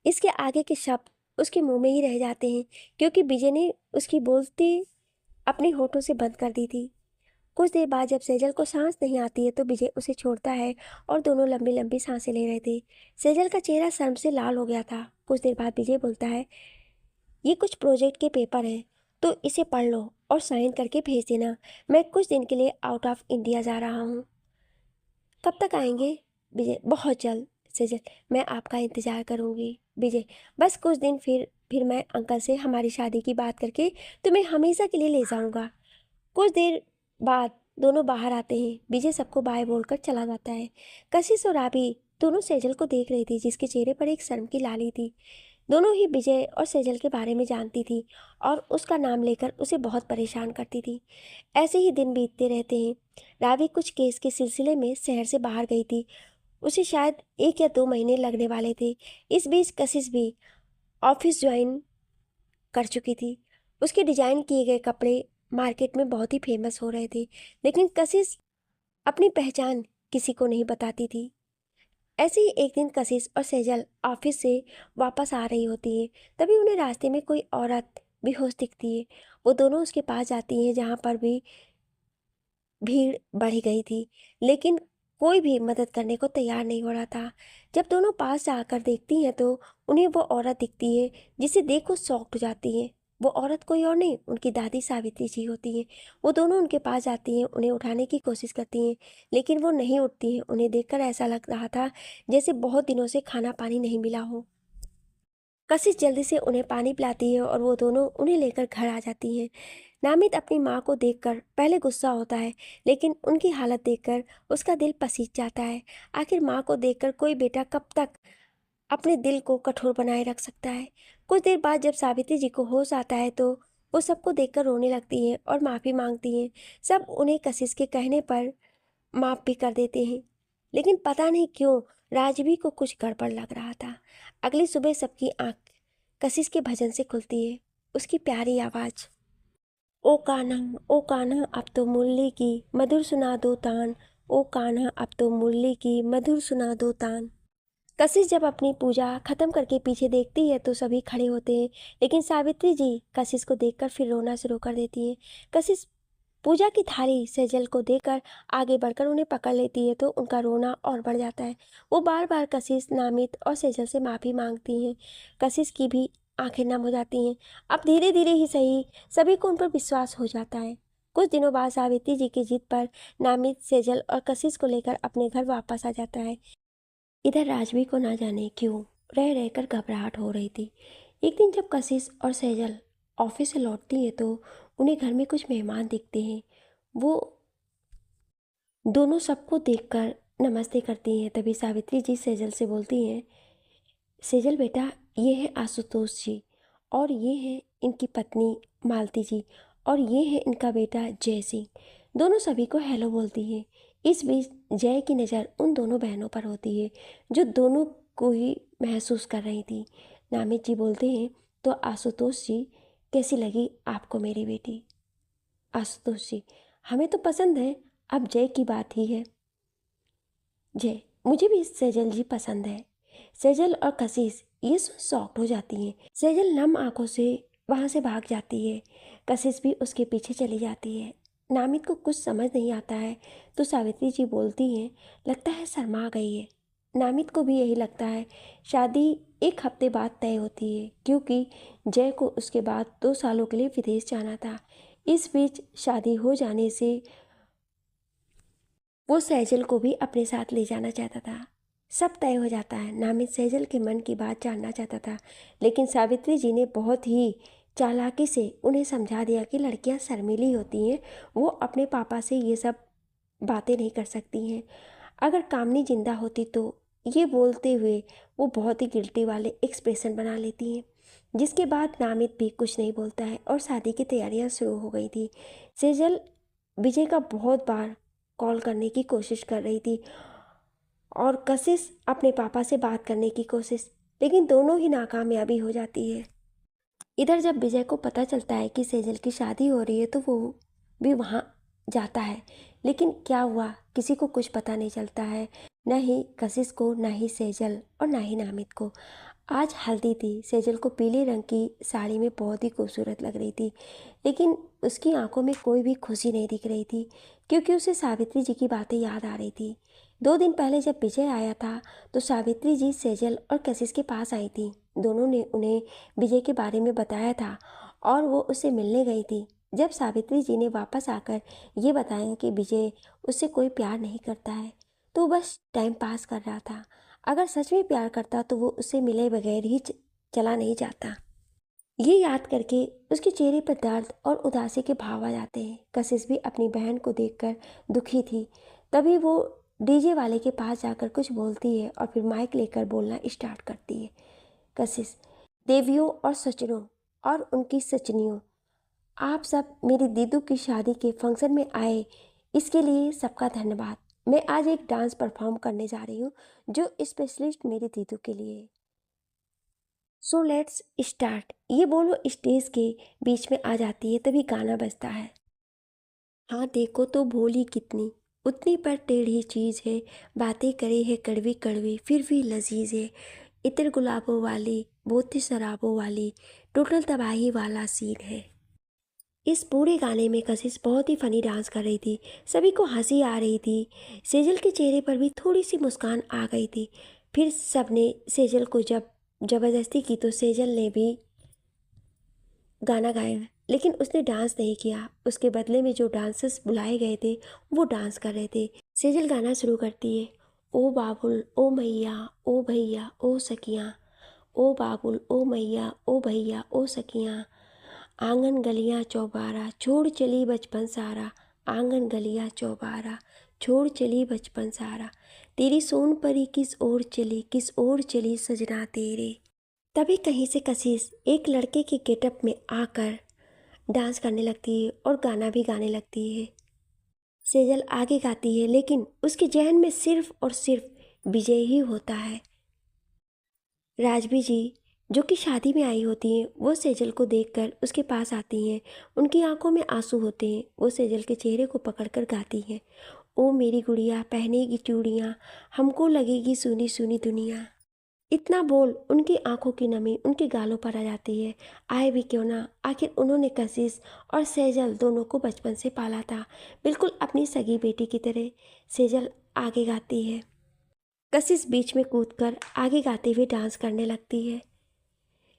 इसके आगे के शब्द उसके मुंह में ही रह जाते हैं, क्योंकि विजय ने उसकी बोलती अपने होठों से बंद कर दी थी। कुछ देर बाद जब सेजल को सांस नहीं आती है तो विजय उसे छोड़ता है और दोनों लंबी लंबी सांसें ले रहे थे। सेजल का चेहरा शर्म से लाल हो गया था। कुछ देर बाद विजय बोलता है, ये कुछ प्रोजेक्ट के पेपर हैं, तो इसे पढ़ लो और साइन करके भेज देना। मैं कुछ दिन के लिए आउट ऑफ इंडिया जा रहा हूँ। कब तक आएंगे? विजय, बहुत जल्द। सेजल, मैं आपका इंतज़ार करूँगी। विजय, बस कुछ दिन, फिर मैं अंकल से हमारी शादी की बात करके तुम्हें हमेशा के लिए ले जाऊँगा। कुछ देर बाद दोनों बाहर आते हैं। विजय सबको बाय बोलकर चला जाता है। कशिश और आबी दोनों सेजल को देख रही थी, जिसके चेहरे पर एक शर्म की लाली थी। दोनों ही विजय और सेजल के बारे में जानती थी और उसका नाम लेकर उसे बहुत परेशान करती थी। ऐसे ही दिन बीतते रहते हैं। रावी कुछ केस के सिलसिले में शहर से बाहर गई थी। उसे शायद 1 या 2 महीने लगने वाले थे। इस बीच कशिश भी ऑफिस ज्वाइन कर चुकी थी। उसके डिजाइन किए गए कपड़े मार्केट में बहुत ही फेमस हो रहे थे, लेकिन कशिश अपनी पहचान किसी को नहीं बताती थी। ऐसे ही एक दिन कशिश और सेजल ऑफिस से वापस आ रही होती है। तभी उन्हें रास्ते में कोई औरत बेहोश दिखती है। वो दोनों उसके पास जाती हैं, जहाँ पर भी भीड़ बढ़ गई थी, लेकिन कोई भी मदद करने को तैयार नहीं हो रहा था। जब दोनों पास जाकर देखती हैं तो उन्हें वो औरत दिखती है, जिसे देख वो शॉक्ड हो जाती हैं। वो औरत कोई और नहीं, उनकी दादी सावित्री जी होती हैं। वो दोनों उनके पास जाती हैं, उन्हें उठाने की कोशिश करती हैं, लेकिन वो नहीं उठती हैं। उन्हें देखकर ऐसा लग रहा था जैसे बहुत दिनों से खाना पानी नहीं मिला हो। कशिश जल्दी से उन्हें पानी पिलाती है और वो दोनों उन्हें लेकर घर आ जाती हैं। नामित अपनी माँ को देखकर पहले गुस्सा होता है, लेकिन उनकी हालत देखकर उसका दिल पसीज जाता है। आखिर माँ को देखकर कोई बेटा कब तक अपने दिल को कठोर बनाए रख सकता है। कुछ देर बाद जब सावित्री जी को होश आता है तो वो सबको देखकर रोने लगती हैं और माफ़ी मांगती हैं। सब उन्हें कशिश के कहने पर माफ़ भी कर देते हैं, लेकिन पता नहीं क्यों राजवी को कुछ गड़बड़ लग रहा था। अगली सुबह सबकी आंख कशिश के भजन से खुलती है। उसकी प्यारी आवाज़, ओ कान्हा, ओ कान्हा, अब तो मुरली की मधुर सुना दो तान। ओ कान्हा, अब तो मुरली की मधुर सुना दो तान। कशिश जब अपनी पूजा खत्म करके पीछे देखती है तो सभी खड़े होते हैं, लेकिन सावित्री जी कशिश को देखकर फिर रोना शुरू कर देती हैं। कशिश पूजा की थाली सेजल को देकर आगे बढ़कर उन्हें पकड़ लेती है तो उनका रोना और बढ़ जाता है। वो बार बार कशिश, नामित और सेजल से माफ़ी मांगती हैं। कशिश की भी आंखें नम हो जाती हैं। अब धीरे धीरे ही सही, सभी को उन पर विश्वास हो जाता है। कुछ दिनों बाद सावित्री जी की जिद पर नामित सेजल और कशिश को लेकर अपने घर वापस आ जाता है। इधर राजवी को ना जाने क्यों रह रहकर घबराहट हो रही थी। एक दिन जब कशिश और सेजल ऑफिस से लौटती हैं तो उन्हें घर में कुछ मेहमान दिखते हैं। वो दोनों सबको देखकर नमस्ते करती हैं। तभी सावित्री जी सेजल से बोलती हैं, सेजल बेटा, ये है आशुतोष जी, और ये है इनकी पत्नी मालती जी, और ये है इनका बेटा जय सिंह। दोनों सभी को हेलो बोलती है। इस बीच जय की नज़र उन दोनों बहनों पर होती है जो दोनों को ही महसूस कर रही थी। नामित जी बोलते हैं, तो आशुतोष जी, कैसी लगी आपको मेरी बेटी? आशुतोष जी, हमें तो पसंद है, अब जय की बात ही है। जय, मुझे भी सेजल जी पसंद है। सेजल और कशिश ये शॉक्ड हो जाती हैं। सेजल नम आंखों से वहाँ से भाग जाती है। कशिश भी उसके पीछे चली जाती है। नामित को कुछ समझ नहीं आता है तो सावित्री जी बोलती हैं, लगता है शर्मा गई है। नामित को भी यही लगता है। शादी एक हफ्ते बाद तय होती है क्योंकि जय को उसके बाद 2 सालों के लिए विदेश जाना था। इस बीच शादी हो जाने से वो सेजल को भी अपने साथ ले जाना चाहता था। सब तय हो जाता है। नामित सेजल के मन की बात जानना चाहता था, लेकिन सावित्री जी ने बहुत ही चालाकी से उन्हें समझा दिया कि लड़कियां शर्मीली होती हैं, वो अपने पापा से ये सब बातें नहीं कर सकती हैं। अगर कामनी जिंदा होती तो ये बोलते हुए वो बहुत ही गिल्टी वाले एक्सप्रेशन बना लेती हैं। जिसके बाद नामित भी कुछ नहीं बोलता है और शादी की तैयारियां शुरू हो गई थी। सेजल विजय का बहुत बार कॉल करने की कोशिश कर रही थी और कशिश अपने पापा से बात करने की कोशिश, लेकिन दोनों ही नाकामयाबी हो जाती है। इधर जब विजय को पता चलता है कि सेजल की शादी हो रही है तो वो भी वहाँ जाता है, लेकिन क्या हुआ किसी को कुछ पता नहीं चलता है, न ही कशिश को, न ही सेजल और न ही नामित को। आज हल्दी थी। सेजल को पीले रंग की साड़ी में बहुत ही खूबसूरत लग रही थी, लेकिन उसकी आंखों में कोई भी खुशी नहीं दिख रही थी क्योंकि उसे सावित्री जी की बातें याद आ रही थी। 2 दिन पहले जब विजय आया था तो सावित्री जी सेजल और कशिश के पास आई थी। दोनों ने उन्हें विजय के बारे में बताया था और वो उससे मिलने गई थी। जब सावित्री जी ने वापस आकर ये बताया कि विजय उससे कोई प्यार नहीं करता है तो वो बस टाइम पास कर रहा था। अगर सच में प्यार करता तो वो उससे मिले बगैर ही चला नहीं जाता। ये याद करके उसके चेहरे पर दर्द और उदासी के भाव आ जाते हैं। कशिश भी अपनी बहन को देखकर दुखी थी। तभी वो डीजे वाले के पास जाकर कुछ बोलती है और फिर माइक लेकर बोलना स्टार्ट करती है। कशिश, देवियों और सचनों और उनकी सचनियों, आप सब मेरी दीदू की शादी के फंक्शन में आए, इसके लिए सबका धन्यवाद। मैं आज एक डांस परफॉर्म करने जा रही हूँ जो स्पेशलिस्ट मेरी दीदू के लिए है। So let's start. ये बोलो स्टेज के बीच में आ जाती है, तभी गाना बजता है। हाँ देखो तो भोली कितनी, उतनी पर टेढ़ी चीज़ है, बातें करे है कड़वी कड़वी फिर भी लजीज है, इत्र गुलाबों वाली बोती शराबों वाली, टोटल तबाही वाला सीन है। इस पूरे गाने में कशिश बहुत ही फनी डांस कर रही थी। सभी को हंसी आ रही थी। सेजल के चेहरे पर भी थोड़ी सी मुस्कान आ गई थी। फिर सबने सेजल को जब ज़बरदस्ती की तो सेजल ने भी गाना गाया, लेकिन उसने डांस नहीं किया। उसके बदले में जो डांसर्स बुलाए गए थे वो डांस कर रहे थे। सेजल गाना शुरू करती है, ओ बाबुल ओ मैया ओ भैया ओ सखियाँ, ओ बाबुल ओ मैया ओ भैया ओ सखियाँ, आंगन गलियां चौबारा छोड़ चली बचपन सारा, आंगन गलियां चौबारा छोड़ चली बचपन सारा, तेरी सोन परी किस ओर चली सजना तेरे। तभी कहीं से कशिश एक लड़के के गेटअप में आकर डांस करने लगती है और गाना भी गाने लगती है। सेजल आगे गाती है लेकिन उसके जहन में सिर्फ और सिर्फ विजय ही होता है। राजबी जी जो कि शादी में आई होती हैं वो सेजल को देखकर उसके पास आती हैं। उनकी आंखों में आंसू होते हैं। वो सेजल के चेहरे को पकड़कर गाती हैं, ओ मेरी गुड़िया पहनेगी चूड़ियाँ, हमको लगेगी सुनी सुनी दुनिया। इतना बोल उनकी आंखों की नमी उनके गालों पर आ जाती है। आए भी क्यों ना, आखिर उन्होंने कशिश और सेजल दोनों को बचपन से पाला था, बिल्कुल अपनी सगी बेटी की तरह। सेजल आगे गाती है, कशिश बीच में कूदकर आगे गाते हुए डांस करने लगती है।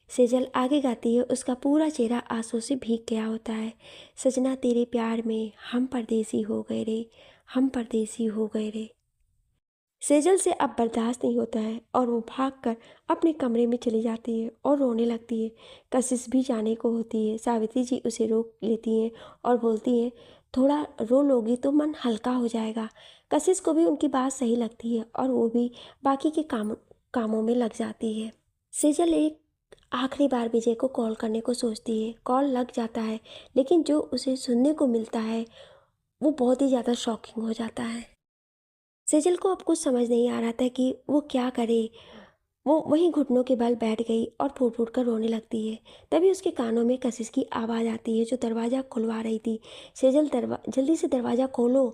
सेजल आगे गाती है, उसका पूरा चेहरा आंसू से भीग गया होता है। सजना तेरे प्यार में हम परदेसी हो गए रे, हम परदेसी हो गए रे। सेजल से अब बर्दाश्त नहीं होता है और वो भागकर अपने कमरे में चली जाती है और रोने लगती है। कशिश भी जाने को होती है। सावित्री जी उसे रोक लेती हैं और बोलती हैं, थोड़ा रो लोगी तो मन हल्का हो जाएगा। कशिश को भी उनकी बात सही लगती है और वो भी बाकी के कामों में लग जाती है। सेजल एक आखिरी बार विजय को कॉल करने को सोचती है। कॉल लग जाता है, लेकिन जो उसे सुनने को मिलता है वो बहुत ही ज़्यादा शॉकिंग हो जाता है। सेजल को अब कुछ समझ नहीं आ रहा था कि वो क्या करे। वो वहीं घुटनों के बल बैठ गई और फूट फूट कर रोने लगती है। तभी उसके कानों में कशिश की आवाज़ आती है, जो दरवाज़ा खुलवा रही थी। सेजल, जल्दी से दरवाज़ा खोलो।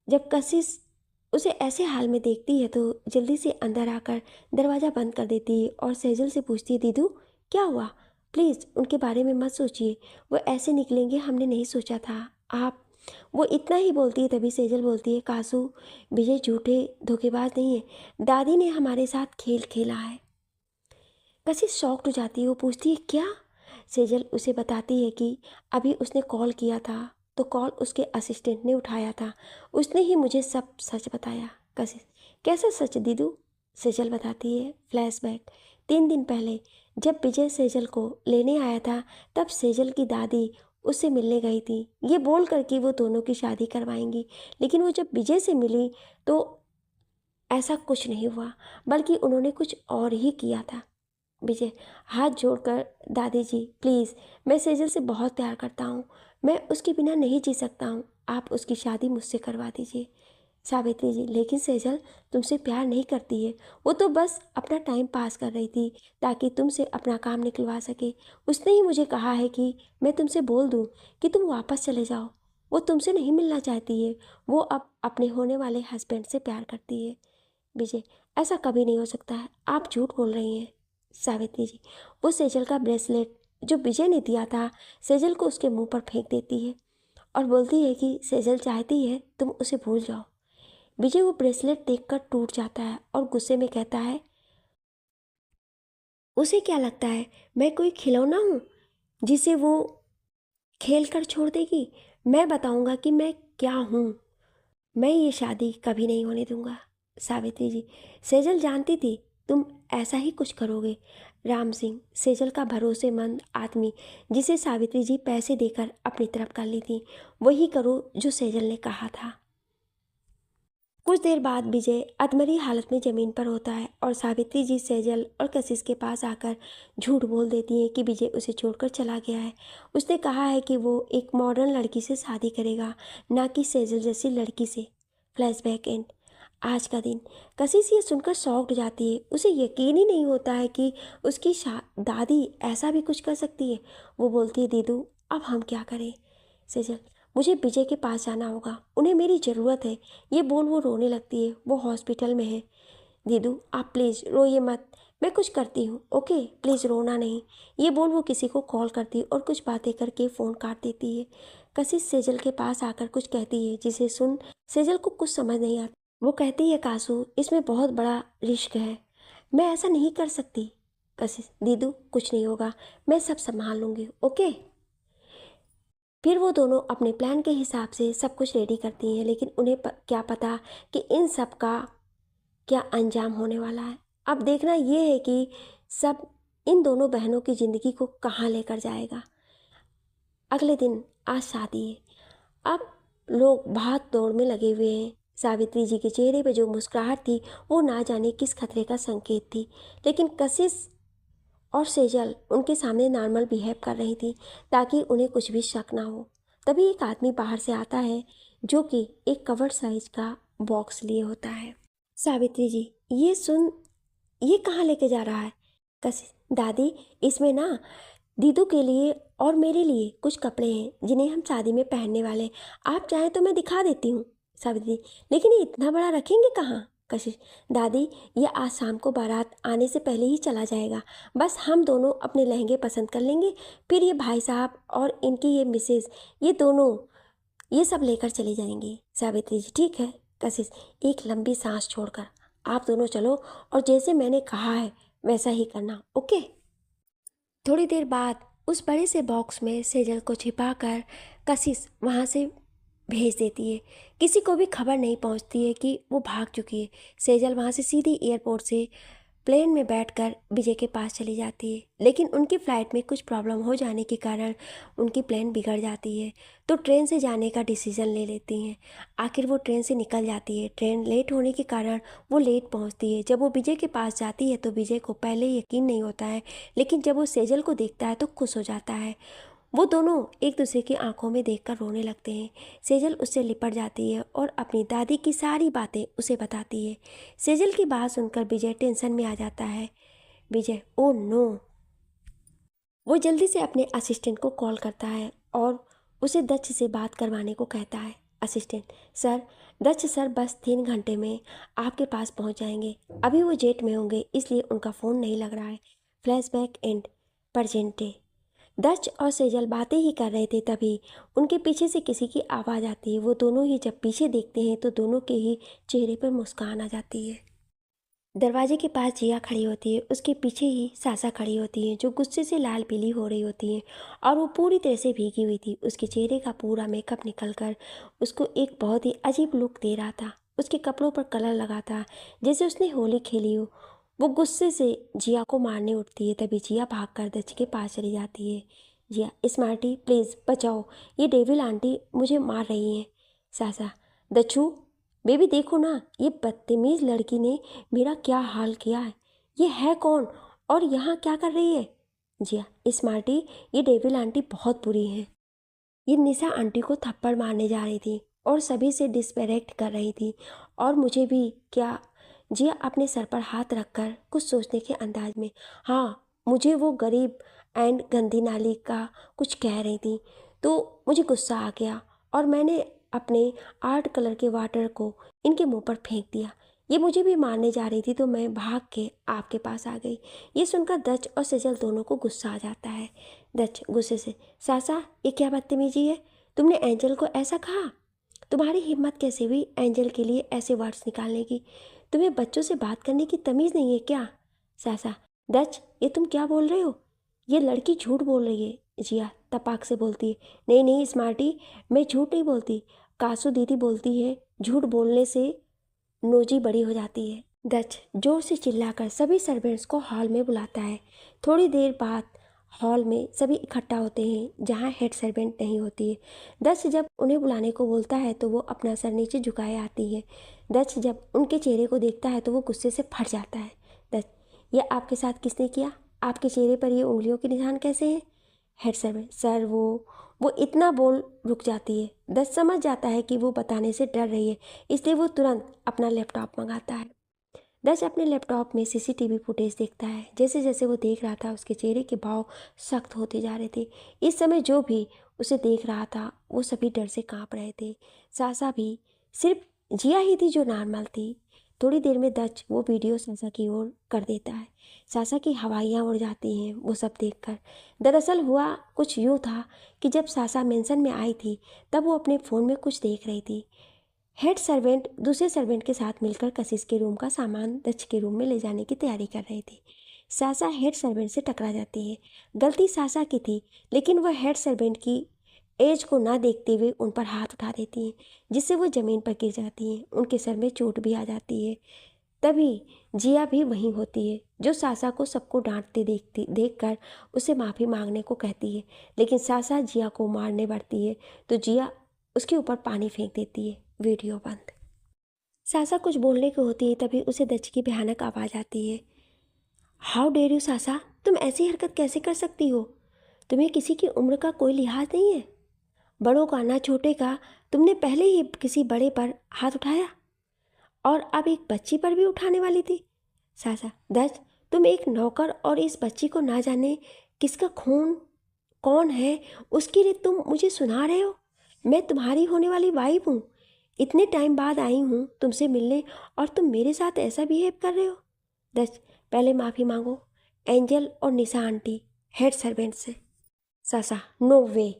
जब कशिश उसे ऐसे हाल में देखती है तो जल्दी से अंदर आकर दरवाज़ा बंद कर देती है और सेजल से पूछती है, दीदू क्या हुआ? प्लीज़ उनके बारे में मत सोचिए, वो ऐसे निकलेंगे हमने नहीं सोचा था। आप, वो इतना ही बोलती है। तभी सेजल बोलती है, कासू, विजय झूठे धोखेबाज नहीं है, दादी ने हमारे साथ खेल खेला है। कशिश शॉक्ड हो जाती है। वो पूछती है, क्या? सेजल उसे बताती है कि अभी उसने कॉल किया था तो कॉल उसके असिस्टेंट ने उठाया था, उसने ही मुझे सब सच बताया। कशिश, कैसा सच दीदू? सेजल बताती है, फ्लैशबैक 3 दिन पहले जब विजय सेजल को लेने आया था, तब सेजल की दादी उससे मिलने गई थी, ये बोल कर कि वो दोनों की शादी करवाएंगी। लेकिन वो जब विजय से मिली तो ऐसा कुछ नहीं हुआ, बल्कि उन्होंने कुछ और ही किया था। विजय हाथ जोड़कर, दादी जी प्लीज़, मैं सेजल से बहुत प्यार करता हूँ, मैं उसके बिना नहीं जी सकता हूँ, आप उसकी शादी मुझसे करवा दीजिए। सावित्री जी, लेकिन सेजल तुमसे प्यार नहीं करती है, वो तो बस अपना टाइम पास कर रही थी ताकि तुमसे अपना काम निकलवा सके। उसने ही मुझे कहा है कि मैं तुमसे बोल दूँ कि तुम वापस चले जाओ। वो तुमसे नहीं मिलना चाहती है, वो अब अपने होने वाले हस्बैंड से प्यार करती है। विजय, ऐसा कभी नहीं हो सकता है, आप झूठ बोल रही हैं। सावित्री जी, वो सेजल का ब्रेसलेट जो विजय ने दिया था, सेजल को उसके मुंह पर फेंक देती है और बोलती है कि सेजल चाहती है तुम उसे भूल जाओ। विजय वो ब्रेसलेट देखकर टूट जाता है और गुस्से में कहता है, उसे क्या लगता है मैं कोई खिलौना हूँ जिसे वो खेल कर छोड़ देगी? मैं बताऊंगा कि मैं क्या हूँ। मैं ये शादी कभी नहीं होने दूंगा। सावित्री जी, सेजल जानती थी तुम ऐसा ही कुछ करोगे। राम सिंह, सेजल का भरोसेमंद आदमी जिसे सावित्री जी पैसे देकर अपनी तरफ कर ली थी, वही करो जो सेजल ने कहा था। कुछ देर बाद विजय अधमरी हालत में ज़मीन पर होता है और सावित्री जी सेजल और कशिश के पास आकर झूठ बोल देती हैं कि विजय उसे छोड़कर चला गया है। उसने कहा है कि वो एक मॉडर्न लड़की से शादी करेगा, ना कि सेजल जैसी लड़की से। Flashback and. आज का दिन। कशिश ये सुनकर शॉक्ड जाती है। उसे यकीन ही नहीं होता है कि उसकी दादी ऐसा भी कुछ कर सकती है। वो बोलती है, दीदू अब हम क्या करें? सेजल, मुझे विजय के पास जाना होगा, उन्हें मेरी ज़रूरत है। ये बोल वो रोने लगती है। वो हॉस्पिटल में है। दीदू आप प्लीज़ रोइए मत, मैं कुछ करती हूँ, ओके, प्लीज़ रोना नहीं। ये बोल वो किसी को कॉल करती और कुछ बातें करके फ़ोन काट देती है। कशिश सेजल के पास आकर कुछ कहती है जिसे सुन सेजल को कुछ समझ नहीं आता। वो कहती है, कासू इसमें बहुत बड़ा रिस्क है, मैं ऐसा नहीं कर सकती। कशिश, दीदू कुछ नहीं होगा, मैं सब संभाल लूँगी, ओके। फिर वो दोनों अपने प्लान के हिसाब से सब कुछ रेडी करती हैं, लेकिन उन्हें क्या पता कि इन सब का क्या अंजाम होने वाला है। अब देखना ये है कि सब इन दोनों बहनों की ज़िंदगी को कहाँ लेकर जाएगा। अगले दिन आज शादी है। अब लोग भाग दौड़ में लगे हुए हैं। सावित्री जी के चेहरे पे जो मुस्कुराहट थी वो ना जाने किस खतरे का संकेत थी, लेकिन कशिश और सेजल उनके सामने नॉर्मल बिहेव कर रही थी ताकि उन्हें कुछ भी शक ना हो। तभी एक आदमी बाहर से आता है जो कि एक कवर साइज का बॉक्स लिए होता है। सावित्री जी, ये सुन, ये कहाँ लेके जा रहा है? कशिश, दादी इसमें ना दीदू के लिए और मेरे लिए कुछ कपड़े हैं जिन्हें हम शादी में पहनने वाले हैं, आप चाहें तो मैं दिखा देती हूँ। सावित्री, लेकिन ये इतना बड़ा रखेंगे कहाँ? कशिश, दादी ये आज शाम को बारात आने से पहले ही चला जाएगा, बस हम दोनों अपने लहंगे पसंद कर लेंगे, फिर ये भाई साहब और इनकी ये मिसेज, ये दोनों ये सब लेकर चली जाएंगी। सावित्री जी, ठीक है। कशिश, एक लंबी सांस छोड़कर आप दोनों चलो और जैसे मैंने कहा है वैसा ही करना, ओके। थोड़ी देर बाद उस बड़े से बॉक्स में सेजल को छिपाकर कशिश वहाँ से भेज देती है। किसी को भी खबर नहीं पहुँचती है कि वो भाग चुकी है। सेजल वहाँ से सीधी एयरपोर्ट से प्लेन में बैठकर विजय के पास चली जाती है, लेकिन उनकी फ़्लाइट में कुछ प्रॉब्लम हो जाने के कारण उनकी प्लेन बिगड़ जाती है, तो ट्रेन से जाने का डिसीज़न ले लेती हैं। आखिर वो ट्रेन से निकल जाती है। ट्रेन लेट होने के कारण वो लेट पहुंचती है। जब वो विजय के पास जाती है तो विजय को पहले यकीन नहीं होता है, लेकिन जब वो सेजल को देखता है तो खुश हो जाता है। वो दोनों एक दूसरे की आंखों में देखकर रोने लगते हैं। सेजल उससे लिपट जाती है और अपनी दादी की सारी बातें उसे बताती है। सेजल की बात सुनकर विजय टेंशन में आ जाता है। विजय, ओ नो! वो जल्दी से अपने असिस्टेंट को कॉल करता है और उसे दक्ष से बात करवाने को कहता है। असिस्टेंट, सर, दक्ष सर बस 3 घंटे में आपके पास पहुंच जाएंगे। अभी वो जेट में होंगे, इसलिए उनका फ़ोन नहीं लग रहा है। Flashback and present day. Daksh और सेजल बातें ही कर रहे थे, तभी उनके पीछे से किसी की आवाज़ आती है। वो दोनों ही जब पीछे देखते हैं तो दोनों के ही चेहरे पर मुस्कान आ जाती है। दरवाजे के पास जिया खड़ी होती है। उसके पीछे ही सासा खड़ी होती है, जो गुस्से से लाल पीली हो रही होती है और वो पूरी तरह से भीगी हुई थी। उसके चेहरे का पूरा मेकअप निकलकर उसको एक बहुत ही अजीब लुक दे रहा था। उसके कपड़ों पर कलर लगा था, जैसे उसने होली खेली हो। वो गुस्से से जिया को मारने उठती है, तभी जिया भागकर दक्ष के पास चली जाती है। जिया, स्मार्टी प्लीज़ बचाओ, ये डेविल आंटी मुझे मार रही हैं। सासा, दच्चू बेबी देखो ना, ये बदतमीज़ लड़की ने मेरा क्या हाल किया है। ये है कौन और यहाँ क्या कर रही है? जिया, स्मार्टी ये डेविल आंटी बहुत बुरी हैं। ये निशा आंटी को थप्पड़ मारने जा रही थी और सभी से डिस्पेरेक्ट कर रही थी, और मुझे भी क्या? जिया अपने सर पर हाथ रखकर कुछ सोचने के अंदाज में, हाँ, मुझे वो गरीब एंड गंदी नाली का कुछ कह रही थी, तो मुझे गुस्सा आ गया और मैंने अपने आर्ट कलर के वाटर को इनके मुंह पर फेंक दिया। ये मुझे भी मारने जा रही थी, तो मैं भाग के आपके पास आ गई। ये सुनकर दक्ष और सेजल दोनों को गुस्सा आ जाता है। दक्ष गुस्से से, सासा ये क्या बदतमीजी है? तुमने एंजल को ऐसा कहा? तुम्हारी हिम्मत कैसे हुई एंजल के लिए ऐसे वर्ड्स निकालने की? तुम्हें बच्चों से बात करने की तमीज़ नहीं है क्या? सासा, दक्ष ये तुम क्या बोल रहे हो? ये लड़की झूठ बोल रही है। जिया तपाक से बोलती है, नहीं नहीं स्मार्टी, मैं झूठ नहीं बोलती। कासू दीदी बोलती है झूठ बोलने से नोजी बड़ी हो जाती है। दक्ष जोर से चिल्लाकर सभी सर्वेंट्स को हॉल में बुलाता है। थोड़ी देर बाद हॉल में सभी इकट्ठा होते हैं, जहाँ हेड सर्वेंट नहीं होती है। दक्ष जब उन्हें बुलाने को बोलता है तो वो अपना सर नीचे झुकाए आती है। दक्ष जब उनके चेहरे को देखता है तो वो गुस्से से फट जाता है। दक्ष, ये आपके साथ किसने किया? आपके चेहरे पर ये उंगलियों के निशान कैसे हैं? हेड सर्वेंट, सर वो इतना बोल रुक जाती है। दक्ष समझ जाता है कि वो बताने से डर रही है, इसलिए वो तुरंत अपना लैपटॉप मंगाता है। दक्ष अपने लैपटॉप में सीसीटीवी फुटेज देखता है। जैसे जैसे वो देख रहा था, उसके चेहरे के भाव सख्त होते जा रहे थे। इस समय जो भी उसे देख रहा था वो सभी डर से कांप रहे थे। सासा भी, सिर्फ जिया ही थी जो नॉर्मल थी। थोड़ी देर में दक्ष वो वीडियो सासा की ओर कर देता है। सासा की हवाइयाँ उड़ जाती हैं वो सब देखकर। दरअसल हुआ कुछ यूँ था कि जब सासा मेंशन में आई थी तब वो अपने फ़ोन में कुछ देख रही थी। हेड सर्वेंट दूसरे सर्वेंट के साथ मिलकर कशिश के रूम का सामान दक्ष के रूम में ले जाने की तैयारी कर रही थी। सासा हेड सर्वेंट से टकरा जाती है। गलती सासा की थी, लेकिन वह हेड सर्वेंट की एज को ना देखते हुए उन पर हाथ उठा देती हैं, जिससे वो ज़मीन पर गिर जाती हैं। उनके सर में चोट भी आ जाती है। तभी जिया भी वहीं होती है, जो सासा को सबको डांटते देखकर उसे माफ़ी मांगने को कहती है, लेकिन सासा जिया को मारने बढ़ती है तो जिया उसके ऊपर पानी फेंक देती है। वीडियो बंद। सासा कुछ बोलने को होती है, तभी उसे दक्ष की भयानक आवाज़ आती है। हाउ डेयर यू सासा, तुम ऐसी हरकत कैसे कर सकती हो? तुम्हें किसी की उम्र का कोई लिहाज नहीं है। बड़ों का ना छोटे का, तुमने पहले ही किसी बड़े पर हाथ उठाया और अब एक बच्ची पर भी उठाने वाली थी। सासा, दक्ष तुम एक नौकर और इस बच्ची को ना जाने किसका खून कौन है उसके लिए तुम मुझे सुना रहे हो? मैं तुम्हारी होने वाली वाइफ हूँ। इतने टाइम बाद आई हूँ तुमसे मिलने और तुम मेरे साथ ऐसा बिहेव कर रहे हो। दक्ष, पहले माफ़ी मांगो एंजल और निशा आंटी हेड सर्वेंट से। सासा, नो वे,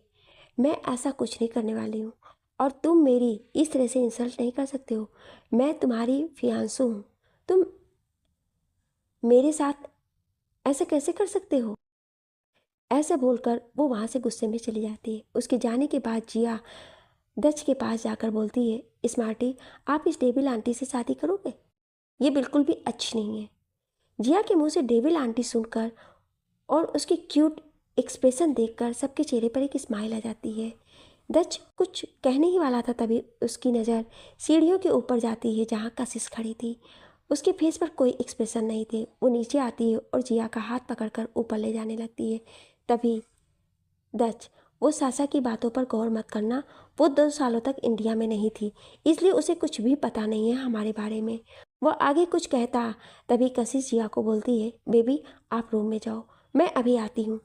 मैं ऐसा कुछ नहीं करने वाली हूँ और तुम मेरी इस तरह से इंसल्ट नहीं कर सकते हो। मैं तुम्हारी फियांसू हूँ, तुम मेरे साथ ऐसा कैसे कर सकते हो? ऐसा बोलकर वो वहाँ से गुस्से में चली जाती है। उसके जाने के बाद जिया दक्ष के पास जाकर बोलती है, स्मार्टी आप इस डेबिल आंटी से शादी करोगे? ये बिल्कुल भी अच्छी नहीं है। जिया के मुंह से डेविल आंटी सुनकर और उसके क्यूट एक्सप्रेशन देखकर सबके चेहरे पर एक स्माइल आ जाती है। दच कुछ कहने ही वाला था, तभी उसकी नज़र सीढ़ियों के ऊपर जाती है जहाँ कशिश खड़ी थी। उसके फेस पर कोई एक्सप्रेशन नहीं थे। वो नीचे आती है और जिया का हाथ पकड़कर ऊपर ले जाने लगती है। तभी दच, वो सासा की बातों पर गौर मत करना, वो 2 सालों तक इंडिया में नहीं थी, इसलिए उसे कुछ भी पता नहीं है हमारे बारे में। वो आगे कुछ कहता, तभी कशिश जिया को बोलती है, बेबी आप रूम में जाओ, मैं अभी आती हूँ,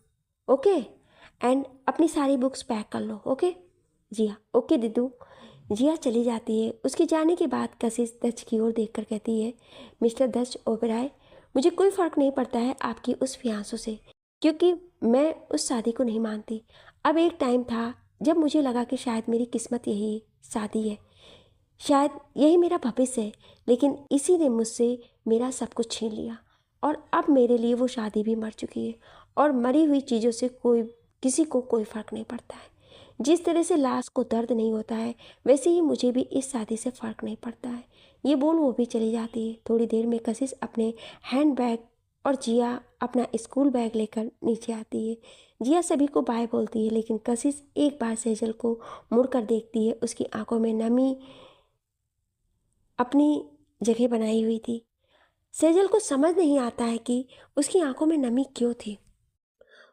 ओके, एंड अपनी सारी बुक्स पैक कर लो, ओके। जिया, ओके दीदू। जिया चली जाती है। उसके जाने के बाद कशिश दच की ओर देखकर कहती है, मिस्टर दच ओबराय, मुझे कोई फ़र्क नहीं पड़ता है आपकी उस फियांसों से, क्योंकि मैं उस शादी को नहीं मानती। अब एक टाइम था जब मुझे लगा कि शायद मेरी किस्मत यही शादी है, शायद यही मेरा भविष्य है, लेकिन इसी ने मुझसे मेरा सब कुछ छीन लिया और अब मेरे लिए वो शादी भी मर चुकी है और मरी हुई चीज़ों से किसी को कोई फ़र्क नहीं पड़ता है। जिस तरह से लाश को दर्द नहीं होता है, वैसे ही मुझे भी इस शादी से फ़र्क नहीं पड़ता है। ये बोल वो भी चली जाती है। थोड़ी देर में कशिश अपने हैंड बैग और जिया अपना स्कूल बैग लेकर नीचे आती है। जिया सभी को बाय बोलती है, लेकिन कशिश एक बार सेजल को मुड़कर देखती है। उसकी आंखों में नमी अपनी जगह बनाई हुई थी। सेजल को समझ नहीं आता है कि उसकी आंखों में नमी क्यों थी।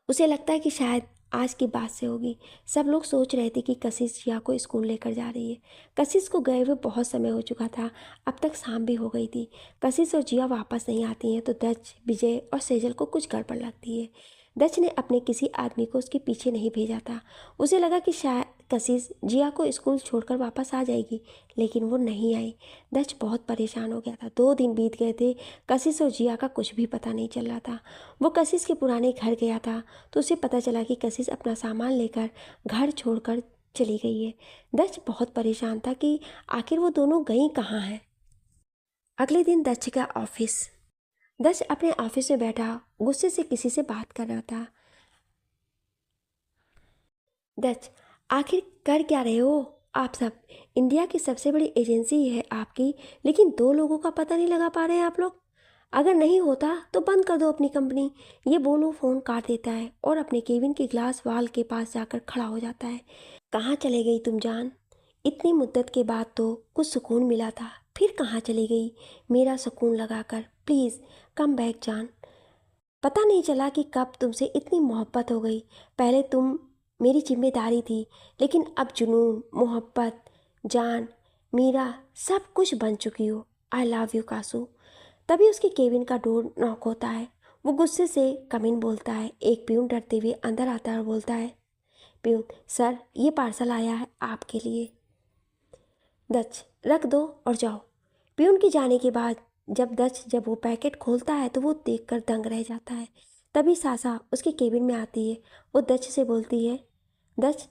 उसे लगता है कि शायद आज की बात से होगी। सब लोग सोच रहे थे कि कशिश जिया को स्कूल लेकर जा रही है। कशिश को गए हुए बहुत समय हो चुका था, अब तक शाम भी हो गई थी। कशिश और जिया वापस नहीं आती हैं तो दच, विजय और सेजल को कुछ गड़बड़ लगती है। दच ने अपने किसी आदमी को उसके पीछे नहीं भेजा था। उसे लगा कि शायद कशिश जिया को स्कूल छोड़कर वापस आ जाएगी, लेकिन वो नहीं आई। दच बहुत परेशान हो गया था। 2 दिन बीत गए थे, कशिश और जिया का कुछ भी पता नहीं चल रहा था। वो कशिश के पुराने घर गया था तो उसे पता चला कि कशिश अपना सामान लेकर घर छोड़कर चली गई है। दक्ष बहुत परेशान था कि आखिर वो दोनों गई कहाँ हैं। अगले दिन दक्ष का ऑफिस। दक्ष अपने ऑफिस में बैठा गुस्से से किसी से बात कर रहा था। दक्ष, आखिर कर क्या रहे हो आप सब? इंडिया की सबसे बड़ी एजेंसी है आपकी, लेकिन 2 लोगों का पता नहीं लगा पा रहे हैं आप लोग। अगर नहीं होता तो बंद कर दो अपनी कंपनी। ये बोलो फ़ोन काट देता है और अपने केबिन के ग्लास वाल के पास जाकर खड़ा हो जाता है। कहाँ चले गई तुम जान? इतनी मुद्दत के बाद तो कुछ सुकून मिला था, फिर कहाँ चली गई मेरा सुकून लगाकर? प्लीज़ कम बैक जान। पता नहीं चला कि कब तुमसे इतनी मोहब्बत हो गई। पहले तुम मेरी जिम्मेदारी थी, लेकिन अब जुनून, मोहब्बत, जान, मीरा सब कुछ बन चुकी हो। I love you kasu. तभी उसके केबिन का डोर नॉक होता है। वो गुस्से से कम इन बोलता है। एक प्यून डरते हुए अंदर आता है और बोलता है, प्यून सर, ये पार्सल आया है आपके लिए। दक्ष, रख दो और जाओ। प्यून के जाने के बाद जब वो पैकेट खोलता है तो वो देखकर दंग रह जाता है। तभी सासा उसके केबिन में आती है। वो दक्ष से बोलती है, दक्ष,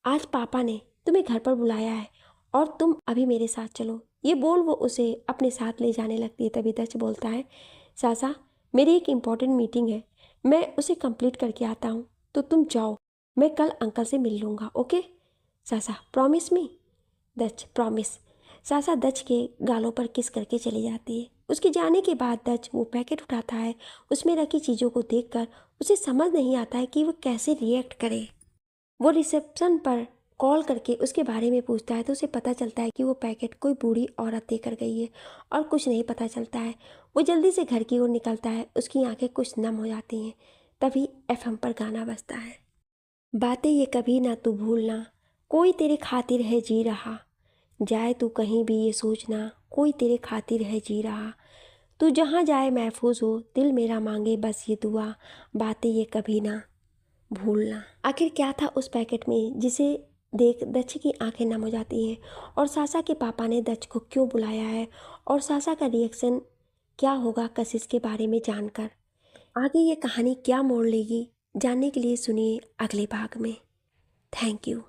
आज पापा ने तुम्हें घर पर बुलाया है और तुम अभी मेरे साथ चलो। ये बोल वो उसे अपने साथ ले जाने लगती है। तभी दक्ष बोलता है, सासा, मेरी एक इम्पॉर्टेंट मीटिंग है, मैं उसे कंप्लीट करके आता हूँ, तो तुम जाओ, मैं कल अंकल से मिल लूँगा, ओके? सासा, प्रॉमिस मी? दक्ष, प्रॉमिस। सासा दक्ष के गालों पर किस करके चली जाती है। उसके जाने के बाद दक्ष वो पैकेट उठाता है। उसमें रखी चीज़ों को देखकर उसे समझ नहीं आता है कि वो कैसे रिएक्ट करे। वो रिसेप्शन पर कॉल करके उसके बारे में पूछता है तो उसे पता चलता है कि वो पैकेट कोई बूढ़ी औरत देकर गई है और कुछ नहीं पता चलता है। वो जल्दी से घर की ओर निकलता है। उसकी आंखें कुछ नम हो जाती हैं। तभी एफएम पर गाना बजता है, बातें ये कभी ना तू भूलना, कोई तेरे खातिर है जी रहा, जाए तू कहीं भी ये सोचना, कोई तेरे खातिर है जी रहा, तू जहाँ जाए महफूज हो, दिल मेरा मांगे बस ये दुआ, बातें ये कभी ना भूलना। आखिर क्या था उस पैकेट में जिसे देख दक्ष की आंखें नम हो जाती हैं? और सासा के पापा ने दक्ष को क्यों बुलाया है? और सासा का रिएक्शन क्या होगा कशिश के बारे में जानकर? आगे ये कहानी क्या मोड़ लेगी, जानने के लिए सुनिए अगले भाग में। Thank you.